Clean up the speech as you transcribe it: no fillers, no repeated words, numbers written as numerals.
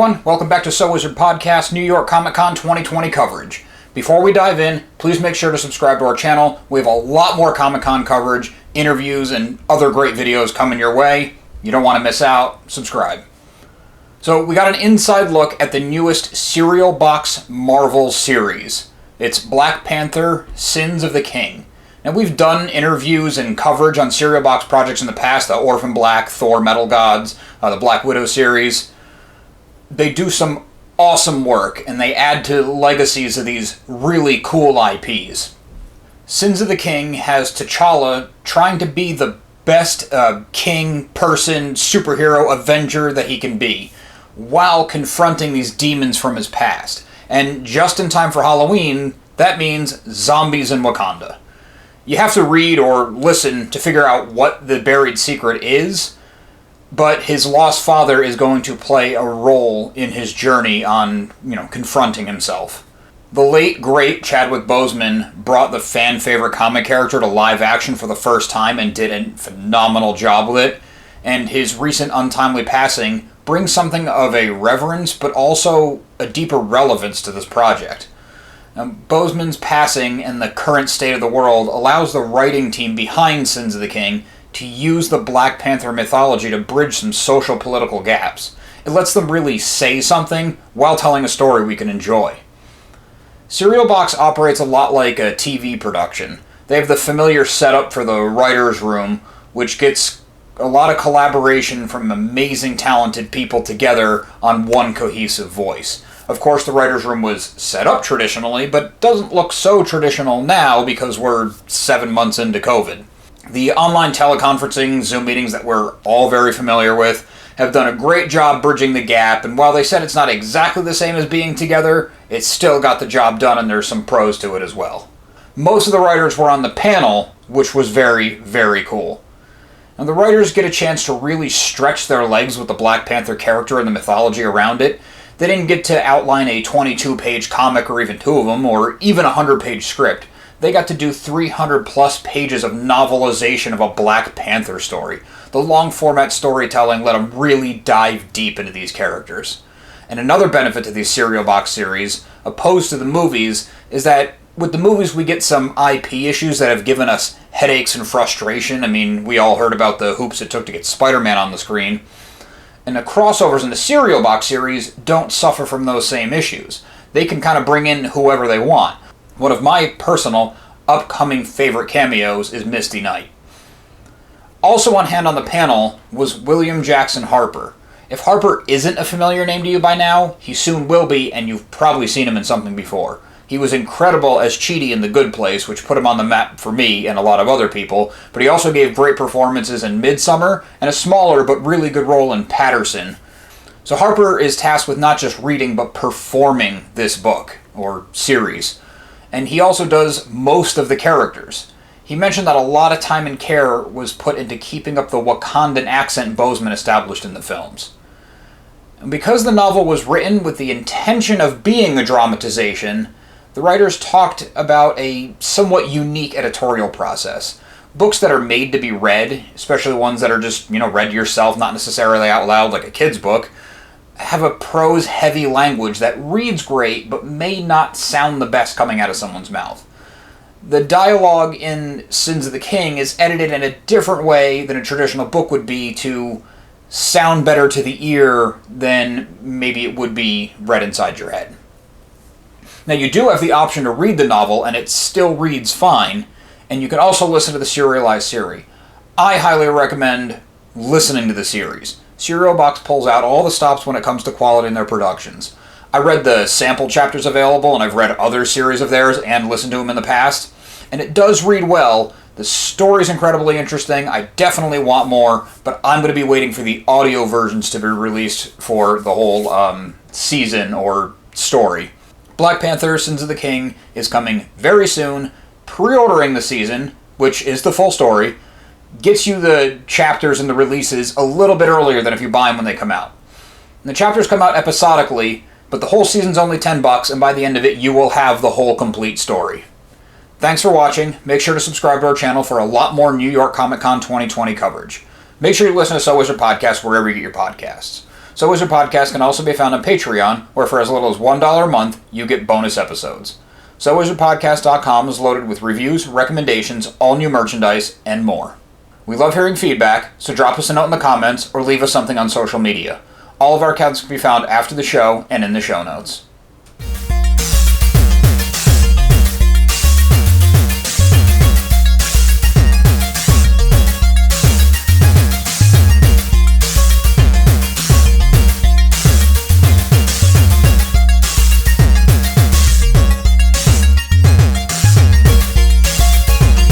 everyone, welcome back to So Wizard Podcast New York Comic Con 2020 coverage. Before we dive in, please make sure to subscribe to our channel. We have a lot more Comic Con coverage, interviews, and other great videos coming your way. You don't want to miss out. Subscribe. So we got an inside look at the newest Cereal Box Marvel series. It's Black Panther, Sins of the King. Now we've done interviews and coverage on Cereal Box projects in the past, the Orphan Black, Thor, Metal Gods, the Black Widow series. They do some awesome work, and they add to legacies of these really cool IPs. Sins of the King has T'Challa trying to be the best king, person, superhero, avenger that he can be, while confronting these demons from his past. And just in time for Halloween, that means zombies in Wakanda. You have to read or listen to figure out what the buried secret is, but his lost father is going to play a role in his journey on, confronting himself. The late, great Chadwick Boseman brought the fan-favorite comic character to live action for the first time and did a phenomenal job with it, and his recent untimely passing brings something of a reverence, but also a deeper relevance to this project. Now, Boseman's passing and the current state of the world allows the writing team behind Sins of the King to use the Black Panther mythology to bridge some social political gaps. It lets them really say something while telling a story we can enjoy. Cereal Box operates a lot like a TV production. They have the familiar setup for the writer's room, which gets a lot of collaboration from amazing talented people together on one cohesive voice. Of course, the writer's room was set up traditionally, but doesn't look so traditional now because we're 7 months into COVID. The online teleconferencing Zoom meetings that we're all very familiar with have done a great job bridging the gap, and while they said it's not exactly the same as being together, it's still got the job done and there's some pros to it as well. Most of the writers were on the panel, which was very, very cool. Now the writers get a chance to really stretch their legs with the Black Panther character and the mythology around it. They didn't get to outline a 22-page comic or even two of them, or even a 100-page script. They got to do 300-plus pages of novelization of a Black Panther story. The long-format storytelling let them really dive deep into these characters. And another benefit to these Cereal Box series, opposed to the movies, is that with the movies we get some IP issues that have given us headaches and frustration. I mean, we all heard about the hoops it took to get Spider-Man on the screen. And the crossovers in the Cereal Box series don't suffer from those same issues. They can kind of bring in whoever they want. One of my personal, upcoming favorite cameos is Misty Knight. Also on hand on the panel was William Jackson Harper. If Harper isn't a familiar name to you by now, he soon will be, and you've probably seen him in something before. He was incredible as Chidi in The Good Place, which put him on the map for me and a lot of other people, but he also gave great performances in Midsummer, and a smaller but really good role in Patterson. So Harper is tasked with not just reading, but performing this book, or series. And he also does most of the characters. He mentioned that a lot of time and care was put into keeping up the Wakandan accent Boseman established in the films. And because the novel was written with the intention of being a dramatization, the writers talked about a somewhat unique editorial process. Books that are made to be read, especially ones that are just, read yourself, not necessarily out loud like a kid's book, have a prose-heavy language that reads great, but may not sound the best coming out of someone's mouth. The dialogue in Sins of the King is edited in a different way than a traditional book would be to sound better to the ear than maybe it would be read inside your head. Now, you do have the option to read the novel, and it still reads fine, and you can also listen to the serialized series. I highly recommend listening to the series. Cereal Box pulls out all the stops when it comes to quality in their productions. I read the sample chapters available, and I've read other series of theirs and listened to them in the past, and it does read well. The story's incredibly interesting. I definitely want more, but I'm going to be waiting for the audio versions to be released for the whole season or story. Black Panther, Sins of the King is coming very soon. Pre-ordering the season, which is the full story, gets you the chapters and the releases a little bit earlier than if you buy them when they come out. And the chapters come out episodically, but the whole season's only $10, and by the end of it, you will have the whole complete story. Thanks for watching. Make sure to subscribe to our channel for a lot more New York Comic Con 2020 coverage. Make sure you listen to So Wizard Podcast wherever you get your podcasts. So Wizard Podcast can also be found on Patreon, where for as little as $1 a month, you get bonus episodes. SoWizardPodcast.com is loaded with reviews, recommendations, all new merchandise, and more. We love hearing feedback, so drop us a note in the comments or leave us something on social media. All of our accounts can be found after the show and in the show notes.